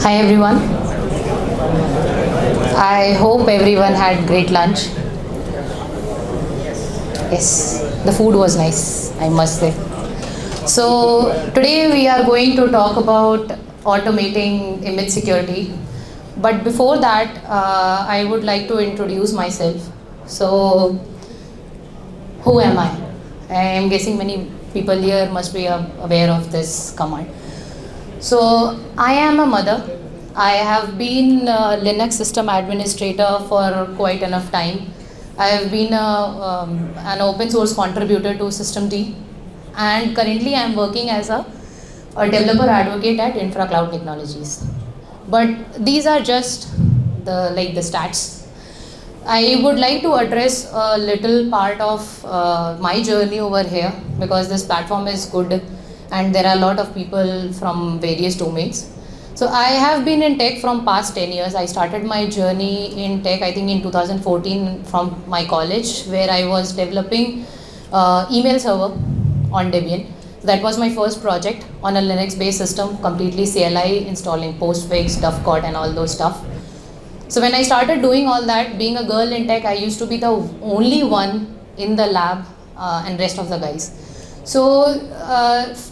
Hi everyone. I hope everyone had great lunch. Yes, the food was nice, I must say. So today we are going to talk about automating image security. But before that, I would like to introduce myself. So who am I? I am guessing many people here must be aware of this command. So I am a mother. I have been a Linux system administrator for quite enough time. I have been an open source contributor to systemd, and currently I am working as a developer advocate at Infra Cloud Technologies. But these are just the stats. I would like to address a little part of my journey over here, because this platform is good and there are a lot of people from various domains. So I have been in tech from past 10 years. I started my journey in tech, I think in 2014 from my college, where I was developing email server on Debian. That was my first project on a Linux based system, completely CLI, installing postfix, dovecot and all those stuff. So when I started doing all that, being a girl in tech, I used to be the only one in the lab and rest of the guys. So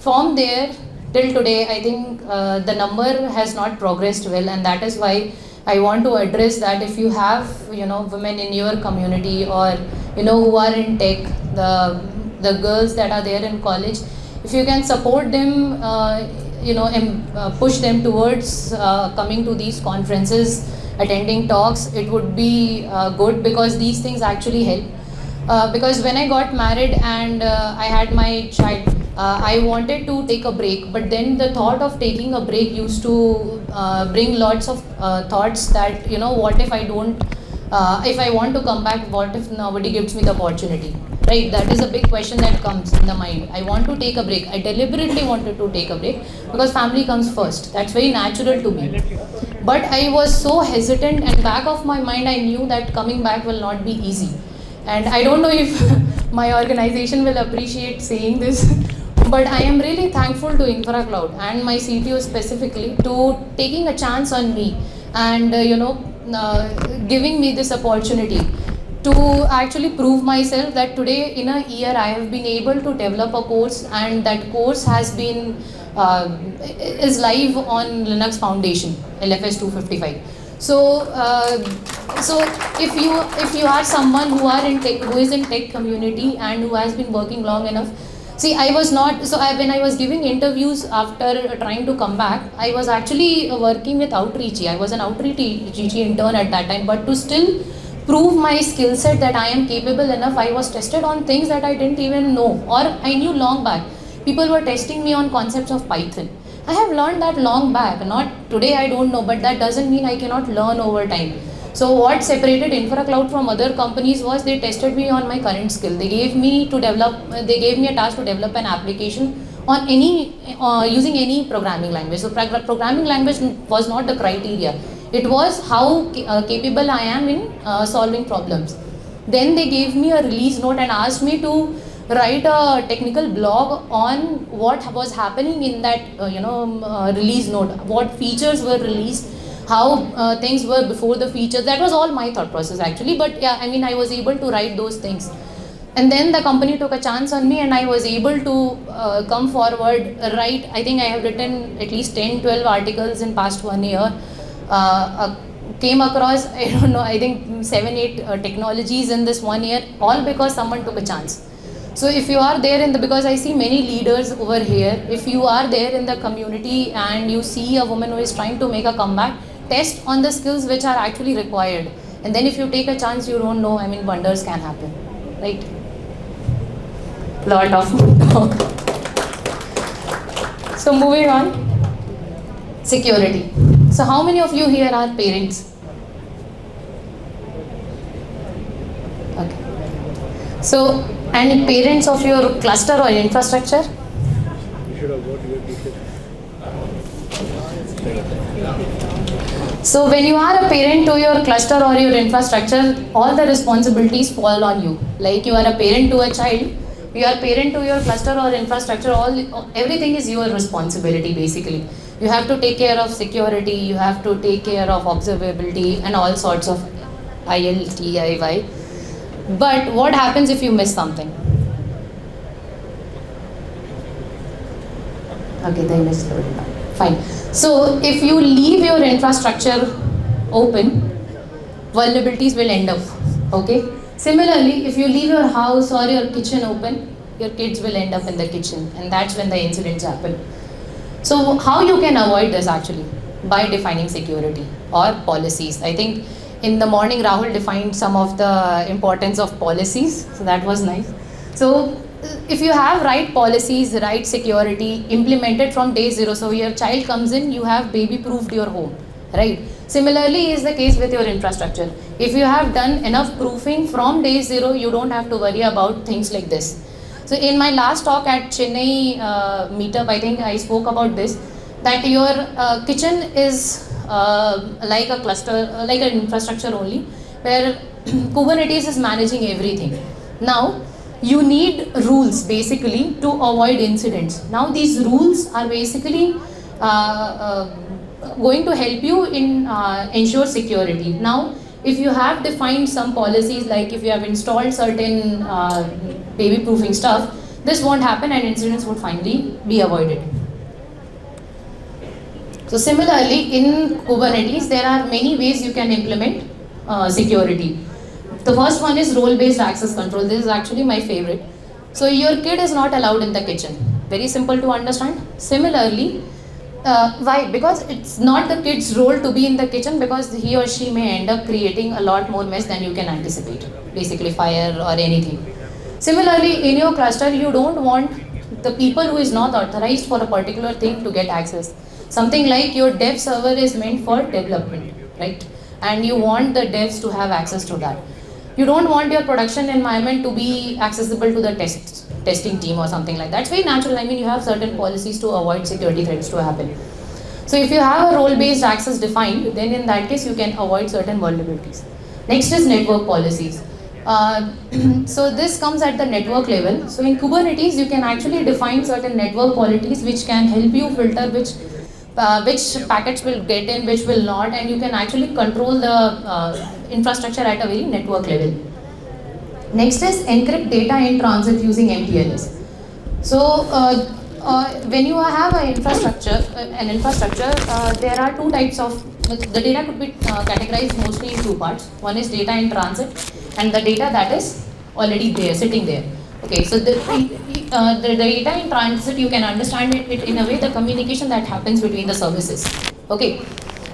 from there till today, I think the number has not progressed well, and that is why I want to address that. If you have women in your community, or who are in tech, the girls that are there in college, if you can support them, and push them towards coming to these conferences, attending talks, it would be good, because these things actually help. Because when I got married and I had my child, I wanted to take a break, but then the thought of taking a break used to bring lots of thoughts that, what if I don't, if I want to come back, what if nobody gives me the opportunity, right? That is a big question that comes in the mind. I want to take a break. I deliberately wanted to take a break because family comes first. That's very natural to me. But I was so hesitant, and back of my mind, I knew that coming back will not be easy. And I don't know if my organization will appreciate saying this, but I am really thankful to InfraCloud and my CTO specifically to taking a chance on me and giving me this opportunity to actually prove myself that today in a year I have been able to develop a course, and that course has been is live on Linux Foundation LFS 255. So if you are someone who is in tech community and who has been working long enough, see, I was not, when I was giving interviews after trying to come back, I was actually working with Outreachy. I was an Outreachy intern at that time, but to still prove my skill set that I am capable enough, I was tested on things that I didn't even know, or I knew long back. People were testing me on concepts of Python. I have learned that long back, not today, I don't know, but that doesn't mean I cannot learn over time. So what separated InfraCloud from other companies was they tested me on my current skill. They gave me a task to develop an application on using any programming language. So programming language was not the criteria. It was how capable I am in solving problems. Then they gave me a release note and asked me to write a technical blog on what was happening in that release note, what features were released, how things were before the features. That was all my thought process actually, but yeah, I mean, I was able to write those things. And then the company took a chance on me, and I was able to come forward, write. I think I have written at least 10-12 articles in past 1 year. Came across, I don't know, I think 7-8 technologies in this 1 year, all because someone took a chance. So if you are there because I see many leaders over here, if you are there in the community and you see a woman who is trying to make a comeback, test on the skills which are actually required. And then if you take a chance, you don't know, I mean, wonders can happen, right? Lot of talk. So moving on, security. So how many of you here are parents? Okay. So, and parents of your cluster or infrastructure? You should have got your teacher. So when you are a parent to your cluster or your infrastructure, all the responsibilities fall on you. Like you are a parent to a child, You are parent to your cluster or infrastructure, everything is your responsibility basically. You have to take care of security, you have to take care of observability and all sorts of ILTIY. But what happens if you miss something? Okay, then it's fine. So if you leave your infrastructure open, vulnerabilities will end up. Okay. Similarly, if you leave your house or your kitchen open, your kids will end up in the kitchen, and that's when the incidents happen. So how you can avoid this actually? By defining security or policies. I think in the morning Rahul defined some of the importance of policies, so that was nice. So if you have right policies, right security implemented from day zero, so your child comes in, you have baby proofed your home, right? Similarly is the case with your infrastructure. If you have done enough proofing from day zero, you don't have to worry about things like this. So in my last talk at Chennai meetup, I think I spoke about this, that your kitchen is like a cluster, like an infrastructure only, where Kubernetes is managing everything. Now, you need rules basically to avoid incidents. Now, these rules are basically going to help you in ensure security. Now, if you have defined some policies, like if you have installed certain baby proofing stuff, this won't happen and incidents would finally be avoided. So similarly, in Kubernetes, there are many ways you can implement security. The first one is role-based access control. This is actually my favorite. So your kid is not allowed in the kitchen. Very simple to understand. Similarly, why? Because it's not the kid's role to be in the kitchen, because he or she may end up creating a lot more mess than you can anticipate. Basically fire or anything. Similarly, in your cluster, you don't want the people who is not authorized for a particular thing to get access. Something like your dev server is meant for development, right? And you want the devs to have access to that. You don't want your production environment to be accessible to the testing team or something like that. It's very natural. I mean, you have certain policies to avoid security threats to happen. So if you have a role-based access defined, then in that case, you can avoid certain vulnerabilities. Next is network policies. So this comes at the network level. So in Kubernetes, you can actually define certain network policies which can help you filter which packets will get in, which will not, and you can actually control the infrastructure at a very network level. Next is encrypt data in transit using MPLS. So when you have an infrastructure, there are two types of, the data could be categorized mostly in two parts. One is data in transit and the data that is already there, sitting there. Okay, so the data in transit, you can understand it in a way, the communication that happens between the services. Okay,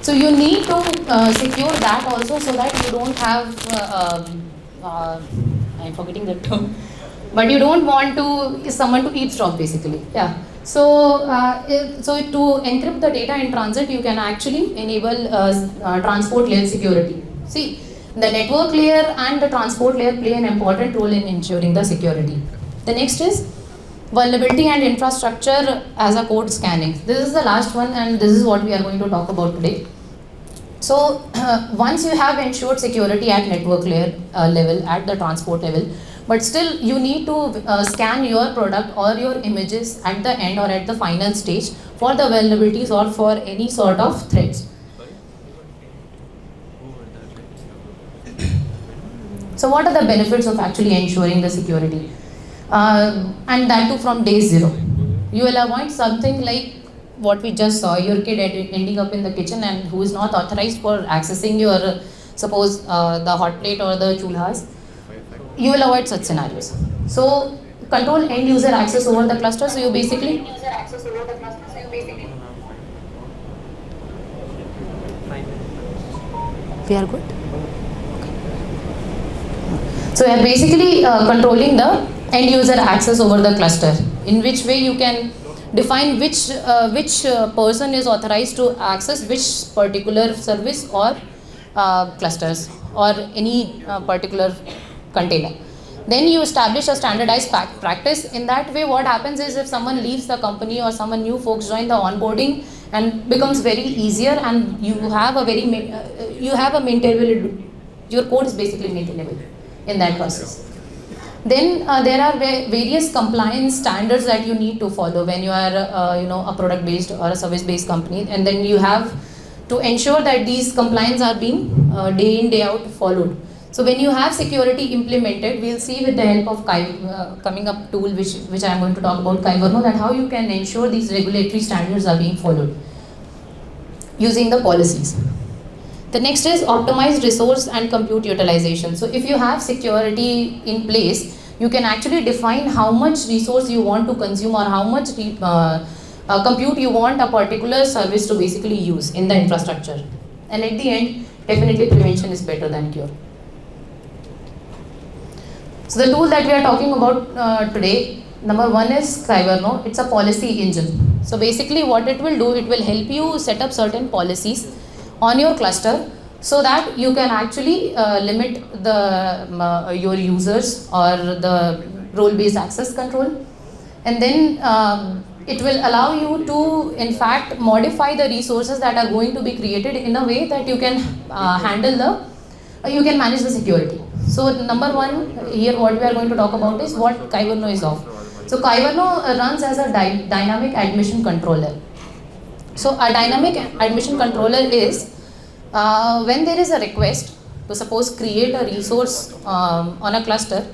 so you need to secure that also, so that you don't have, I'm forgetting the term, but you don't want someone to eavesdrop basically. Yeah. So, so to encrypt the data in transit, you can actually enable transport layer security. See, the network layer and the transport layer play an important role in ensuring the security. The next is vulnerability and infrastructure as a code scanning. This is the last one, and this is what we are going to talk about today. So once you have ensured security at network layer level, at the transport level, but still you need to scan your product or your images at the end or at the final stage for the vulnerabilities or for any sort of threats. So what are the benefits of actually ensuring the security? And that too from day zero. You will avoid something like what we just saw, your kid ending up in the kitchen and who is not authorized for accessing your, suppose the hot plate or the chulhas. You will avoid such scenarios. So control end user access over the cluster. So you basically we are good. So you are basically controlling the end user access over the cluster. In which way you can define which person is authorized to access which particular service or clusters or any particular container. Then you establish a standardized practice. In that way, what happens is if someone leaves the company or someone new folks join, the onboarding and becomes very easier, and you have a maintainable, your code is basically maintainable in that process. Then there are various compliance standards that you need to follow when you are a product based or a service based company, and then you have to ensure that these compliance are being day in day out followed. So when you have security implemented, we'll see with the help of coming up tool which I am going to talk about, Kyverno, that how you can ensure these regulatory standards are being followed using the policies. The next is optimized resource and compute utilization. So if you have security in place, you can actually define how much resource you want to consume or how much compute you want a particular service to basically use in the infrastructure. And at the end, definitely prevention is better than cure. So the tool that we are talking about today, number one is Kyverno. It's a policy engine. So basically what it will do, it will help you set up certain policies on your cluster so that you can actually limit the your users or the role-based access control. And then it will allow you to in fact modify the resources that are going to be created in a way that you can you can manage the security. So number one here what we are going to talk about is what Kyverno is of. So Kyverno runs as a dynamic admission controller. So a dynamic admission controller is when there is a request to suppose create a resource on a cluster,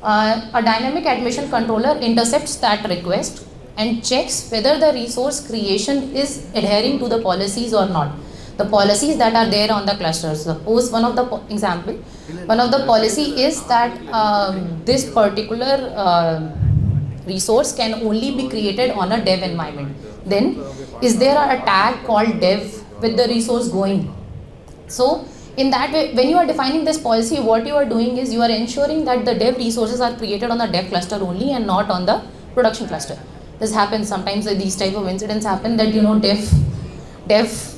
a dynamic admission controller intercepts that request and checks whether the resource creation is adhering to the policies or not. The policies that are there on the cluster. Suppose one of the policy is that this particular resource can only be created on a dev environment. Then is there a tag called dev with the resource going? So in that way, when you are defining this policy, what you are doing is you are ensuring that the dev resources are created on the dev cluster only and not on the production cluster. This happens sometimes, these type of incidents happen that dev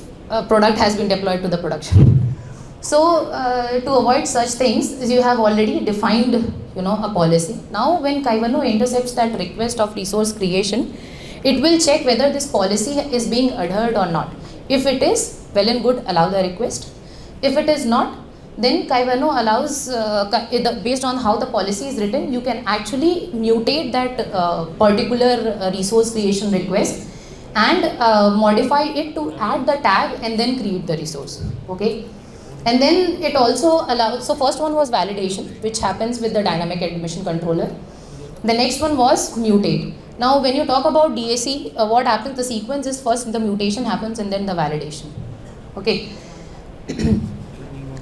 product has been deployed to the production. So to avoid such things, you have already defined a policy. Now when Kyverno intercepts that request of resource creation, it will check whether this policy is being adhered or not. If it is, well and good, allow the request. If it is not, then Kyverno allows, based on how the policy is written, you can actually mutate that particular resource creation request and modify it to add the tag and then create the resource. Okay. And then it also allows, so first one was validation, which happens with the dynamic admission controller. The next one was mutate. Now when you talk about DAC, what happens, the sequence is first the mutation happens and then the validation. Okay.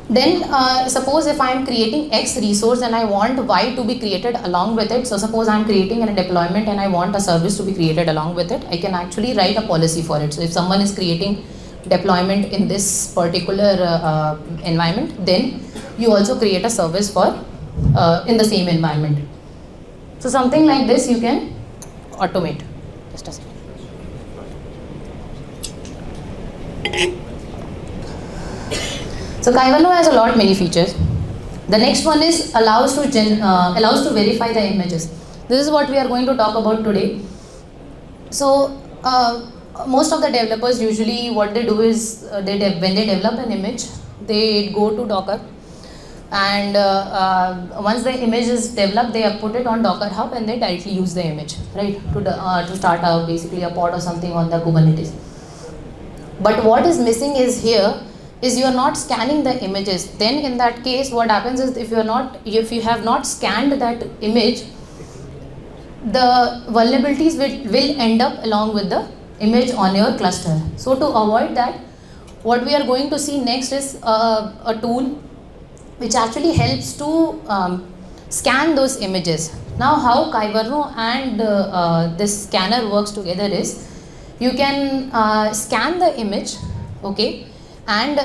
Then suppose if I am creating X resource and I want Y to be created along with it. So suppose I am creating a deployment and I want a service to be created along with it. I can actually write a policy for it. So if someone is creating deployment in this particular environment, then you also create a service for in the same environment. So something like this you can automate. Just a second. So Kyverno has a lot many features. The next one is allows to verify the images. This is what we are going to talk about today. So most of the developers usually what they do is when they develop an image, they go to Docker, and once the image is developed, they put it on Docker Hub and they directly use the image, right, to start basically a pod or something on the Kubernetes. But what is missing is here is you are not scanning the images. Then in that case, what happens is if you have not scanned that image, the vulnerabilities will end up along with the image on your cluster. So to avoid that, what we are going to see next is a tool which actually helps to scan those images. Now how Kyverno and this scanner works together is you can scan the image, okay, and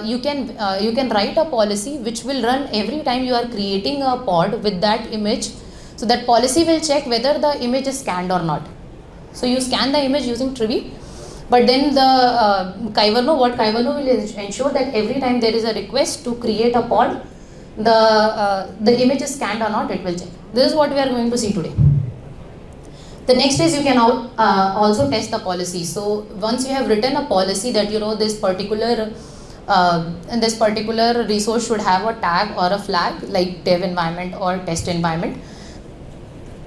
you can write a policy which will run every time you are creating a pod with that image. So that policy will check whether the image is scanned or not. So you scan the image using Trivy, but then the Kyverno will ensure that every time there is a request to create a pod, the image is scanned or not, it will check. This is what we are going to see today. The next is you can also test the policy. So once you have written a policy that this particular and this particular resource should have a tag or a flag like dev environment or test environment.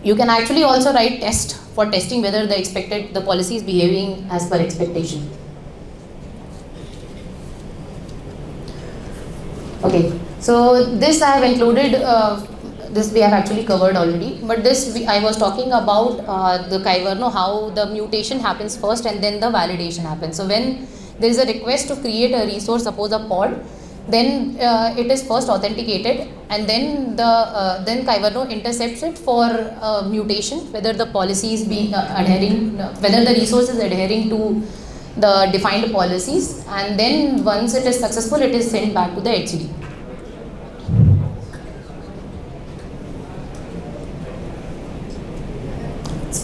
You can actually also write test for testing whether the policy is behaving as per expectation. Okay, so this I have included, this we have actually covered already, but I was talking about the Kyverno, how the mutation happens first and then the validation happens. So when there is a request to create a resource, suppose a pod, then it is first authenticated, and then then Kyverno intercepts it for mutation, whether the policy is adhering, whether the resource is adhering to the defined policies, and then once it is successful, it is sent back to the HCD.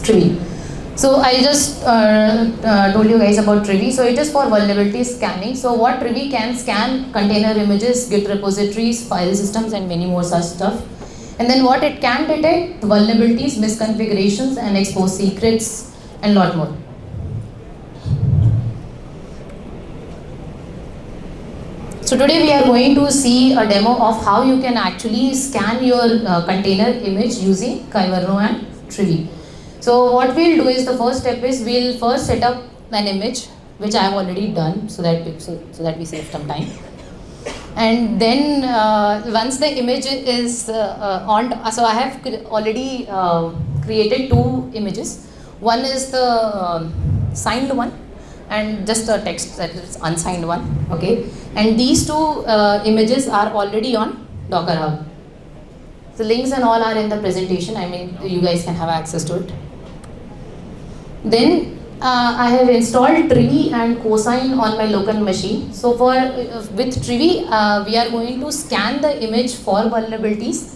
Trivy. So I just told you guys about Trivy. So it is for vulnerability scanning. So what Trivy can scan: container images, Git repositories, file systems, and many more such stuff. And then what it can detect: vulnerabilities, misconfigurations, and expose secrets, and lot more. So today we are going to see a demo of how you can actually scan your container image using Kyverno and Trivy. So what we'll do is, the first step is we'll first set up an image, which I have already done, so that we save some time. And then once the image is on, so I have already created two images. One is the signed one, and just the text that is unsigned one. Okay, and these two images are already on Docker Hub. The links and all are in the presentation. I mean, you guys can have access to it. Then I have installed Trivy and Cosign on my local machine. So with Trivy, we are going to scan the image for vulnerabilities,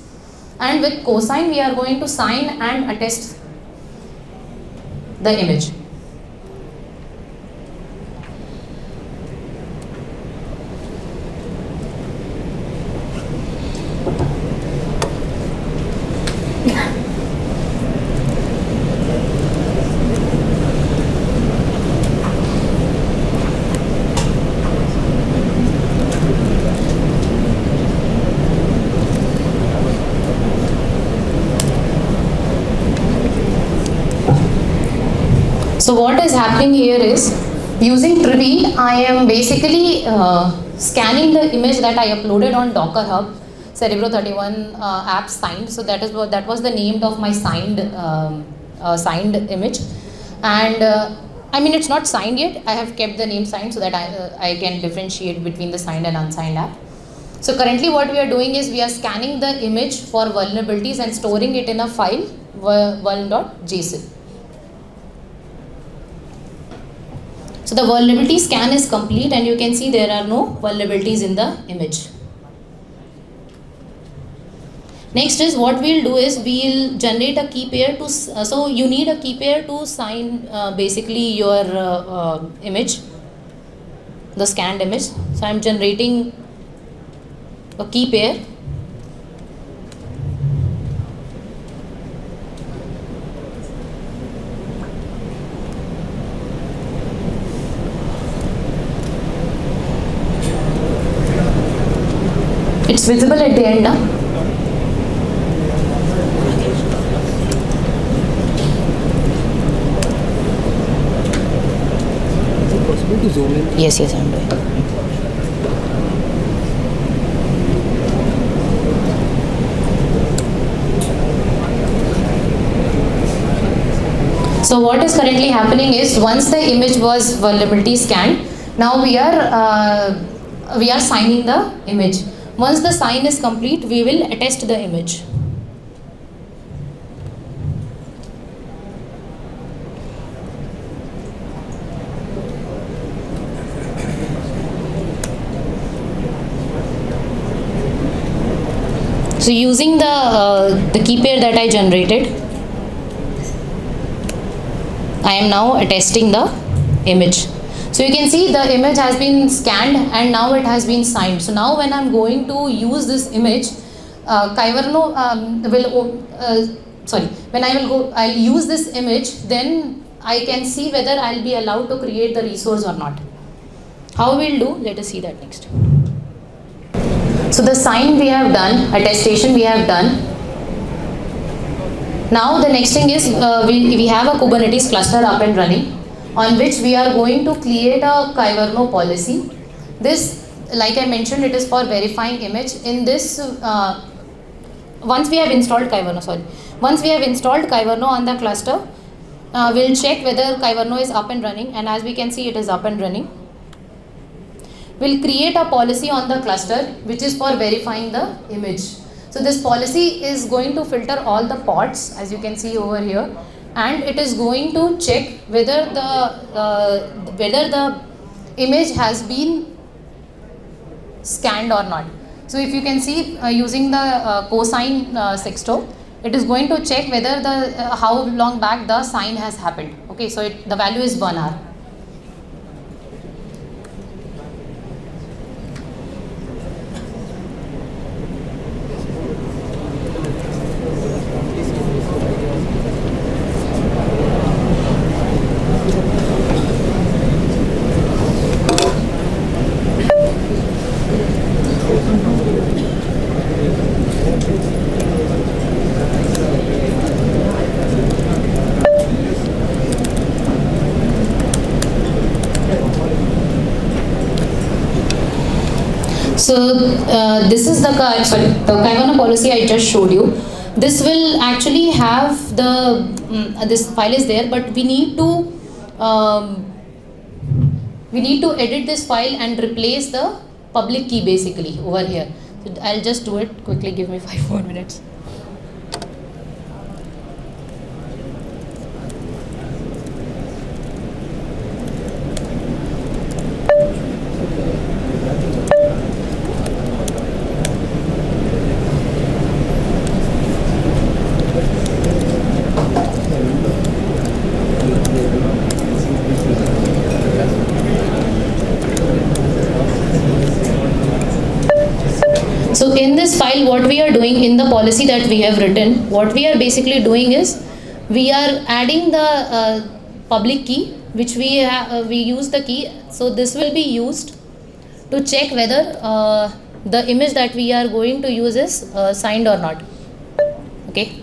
and with Cosign, we are going to sign and attest the image. So what is happening here is, using Trivy, I am basically scanning the image that I uploaded on Docker Hub, Cerebro 31 app signed. So that was the name of my signed image, and I mean, it's not signed yet. I have kept the name signed so that I can differentiate between the signed and unsigned app. So currently what we are doing is, we are scanning the image for vulnerabilities and storing it in a file, vuln.json. So the vulnerability scan is complete, and you can see there are no vulnerabilities in the image. Next is, what we'll do is, we'll generate a key pair to, so you need a key pair to sign basically your image, the scanned image. So I'm generating a key pair. It's visible at the end now. Is it possible to zoom in? Yes, I'm doing. So what is currently happening is, once the image was vulnerability scanned, now we are signing the image. Once the sign is complete, we will attest the image. So using the key pair that I generated, I am now attesting the image. So you can see the image has been scanned and now it has been signed. So now when I'm going to use this image, Kyverno I'll use this image, then I can see whether I'll be allowed to create the resource or not. How we'll do, let us see that next. So the sign we have done, attestation we have done. Now the next thing is we have a Kubernetes cluster up and running, on which we are going to create a Kyverno policy. This, like I mentioned, it is for verifying image. In this, once we have installed Kyverno on the cluster, we'll check whether Kyverno is up and running, and as we can see, it is up and running. We'll create a policy on the cluster which is for verifying the image. So this policy is going to filter all the pods, as you can see over here, and it is going to check whether the image has been scanned or not. So if you can see using the cosine sexto, it is going to check whether the how long back the sign has happened. Okay, so the value is 1 hour. So this is the Kyverno policy I just showed you. This will actually have the this file is there, but we need to edit this file and replace the public key basically over here. So I'll just do it quickly. Give me 5 more minutes. So in this file, what we are doing in the policy that we have written, what we are basically doing is we are adding the public key, which we use the key. So this will be used to check whether the image that we are going to use is signed or not. Okay.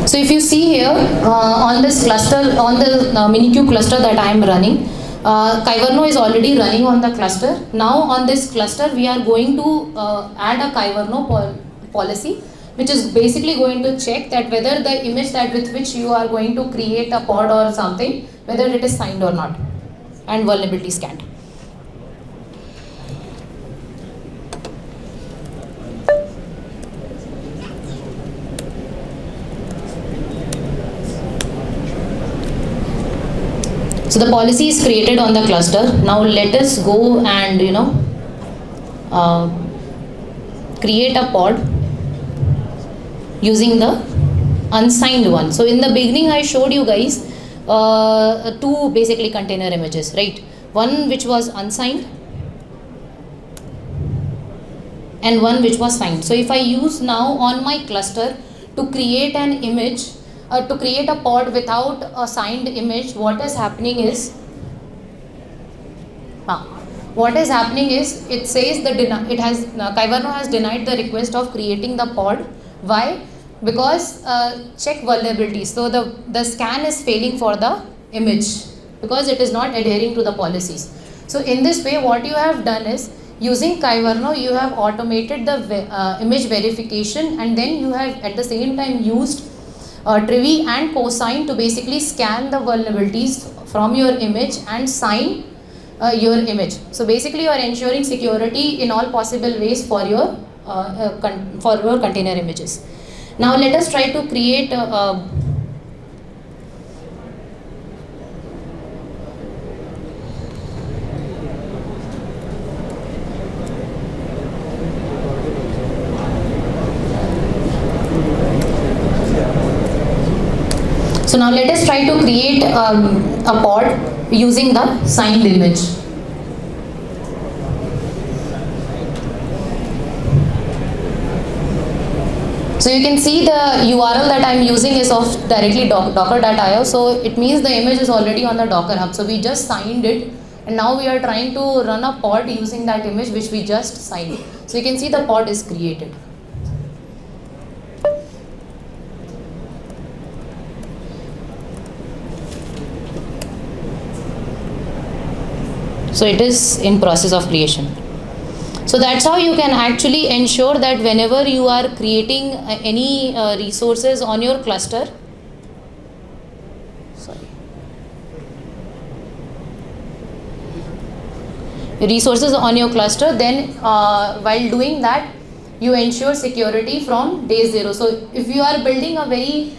So if you see here on this cluster, on the Minikube cluster that I am running, Kyverno is already running on the cluster. Now on this cluster we are going to add a Kyverno policy, which is basically going to check that whether the image that with which you are going to create a pod or something, whether it is signed or not, and vulnerability scanned. So the policy is created on the cluster. Now let us go and create a pod using the unsigned one. So in the beginning I showed you guys two basically container images, right? One which was unsigned and one which was signed. So if I use now on my cluster to create an image, to create a pod without a signed image, what is happening is it says Kyverno has denied the request of creating the pod. Why? Because check vulnerabilities. So the scan is failing for the image because it is not adhering to the policies. So in this way, what you have done is, using Kyverno, you have automated the image verification, and then you have at the same time used Trivy and cosine to basically scan the vulnerabilities from your image and sign your image. So basically you are ensuring security in all possible ways for your container images. Now let us try to create So now let us try to create a pod using the signed image. So you can see the URL that I am using is of directly docker.io. So it means the image is already on the Docker Hub. So we just signed it, and now we are trying to run a pod using that image which we just signed. So you can see the pod is created. So it is in process of creation. So that's how you can actually ensure that whenever you are creating any resources on your cluster, resources on your cluster, then while doing that, you ensure security from day zero. So if you are building a very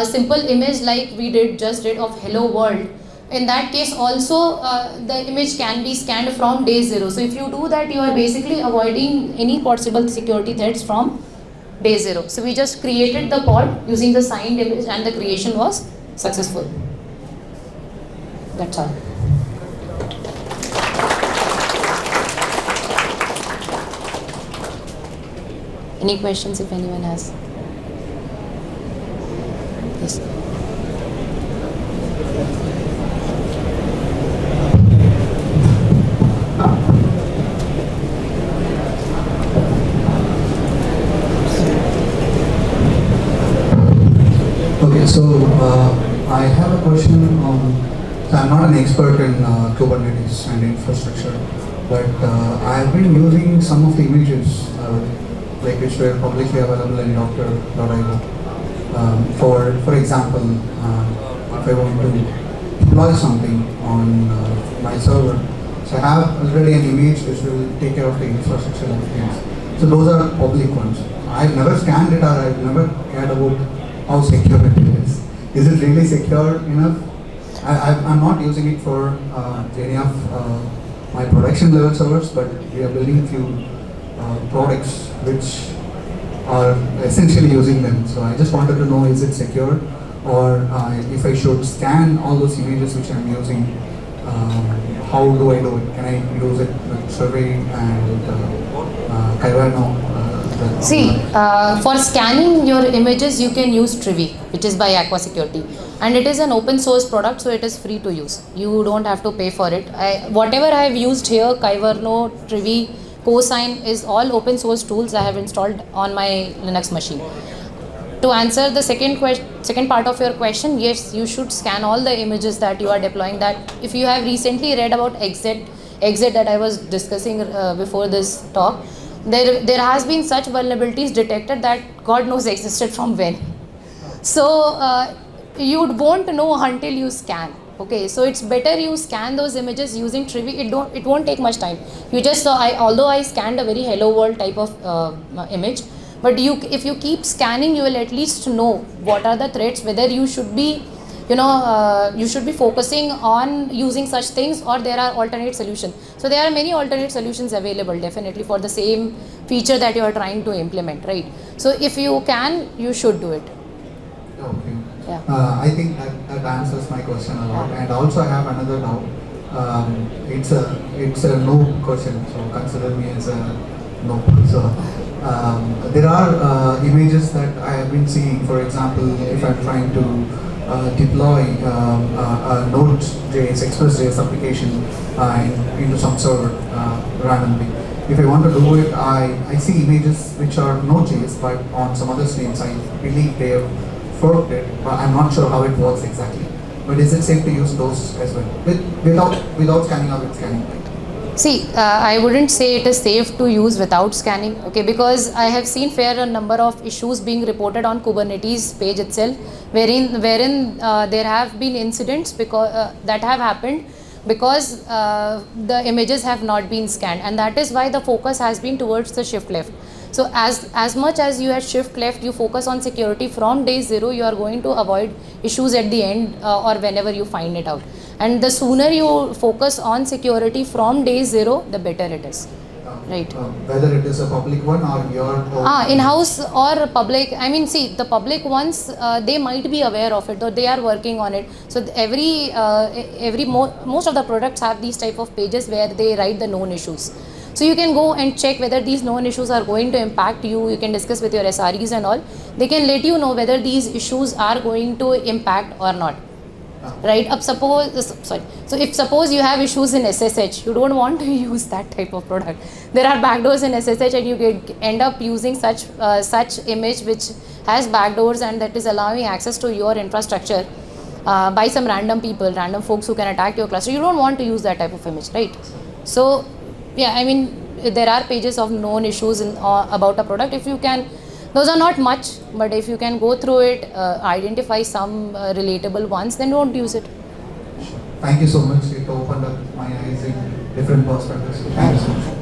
simple image like we just did of hello world, in that case also the image can be scanned from day zero. So if you do that, you are basically avoiding any possible security threats from day zero. So we just created the pod using the signed image and the creation was successful. That's all. Any questions if anyone has? Yes. Okay, so I have a question on, so I'm not an expert in Kubernetes and infrastructure, but I have been using some of the images like which were publicly available in docker.io. For example, if I want to deploy something on my server, so I have already an image which will take care of the infrastructure and things. So those are public ones. I've never scanned it, or I've never cared about how secure it is. Is it really secure enough? I'm not using it for any of my production level servers, but we are building a few products which are essentially using them. So I just wanted to know, is it secure, or if I should scan all those images which I'm using, how do I do it? Can I use it with Survey and Kyverno? See, for scanning your images, you can use Trivy, which is by Aqua Security, and it is an open source product, so it is free to use. You don't have to pay for it. Whatever I have used here, Kyverno, Trivy, Cosign, is all open source tools I have installed on my Linux machine. To answer the second part of your question, yes, you should scan all the images that you are deploying. That if you have recently read about exit that I was discussing before this talk, there has been such vulnerabilities detected that God knows existed from when. So you won't know until you scan. Okay, so it's better you scan those images using Trivy. It won't take much time. You just saw, although I scanned a very hello world type of image, but if you keep scanning, you will at least know what are the threats, whether you should be you should be focusing on using such things, or there are alternate solutions. So there are many alternate solutions available definitely for the same feature that you are trying to implement, right? So if you can, you should do it. Okay. Yeah. I think that answers my question a lot. And also I have another doubt. It's a no question, so consider me as a no. So there are images that I have been seeing. For example, if I'm trying to deploy a Node.js, Express.js application into some server randomly. If I want to do it, I see images which are Node.js, but on some other streams I believe they have forked it, but I'm not sure how it works exactly. But is it safe to use those as well, without scanning or with scanning? See, I wouldn't say it is safe to use without scanning, okay, because I have seen fair number of issues being reported on Kubernetes page itself, wherein there have been incidents because that have happened because the images have not been scanned, and that is why the focus has been towards the shift left. So as much as you had shift left, you focus on security from day zero, you are going to avoid issues at the end or whenever you find it out. And the sooner you focus on security from day zero, the better it is. Okay. Right. Whether it is a public one or your own. In-house or public, I mean, see, the public ones, they might be aware of it, or they are working on it. So most of the products have these type of pages where they write the known issues. So you can go and check whether these known issues are going to impact you. You can discuss with your SREs and all. They can let you know whether these issues are going to impact or not. Right? So if suppose you have issues in SSH, you don't want to use that type of product. There are backdoors in SSH, and you end up using such image which has backdoors and that is allowing access to your infrastructure by some random people, random folks who can attack your cluster. You don't want to use that type of image, right? So yeah, I mean, there are pages of known issues about a product. If you can, those are not much, but if you can go through it, identify some relatable ones, then don't use it. Thank you so much. It opened up my eyes in different perspectives. Thank you so much.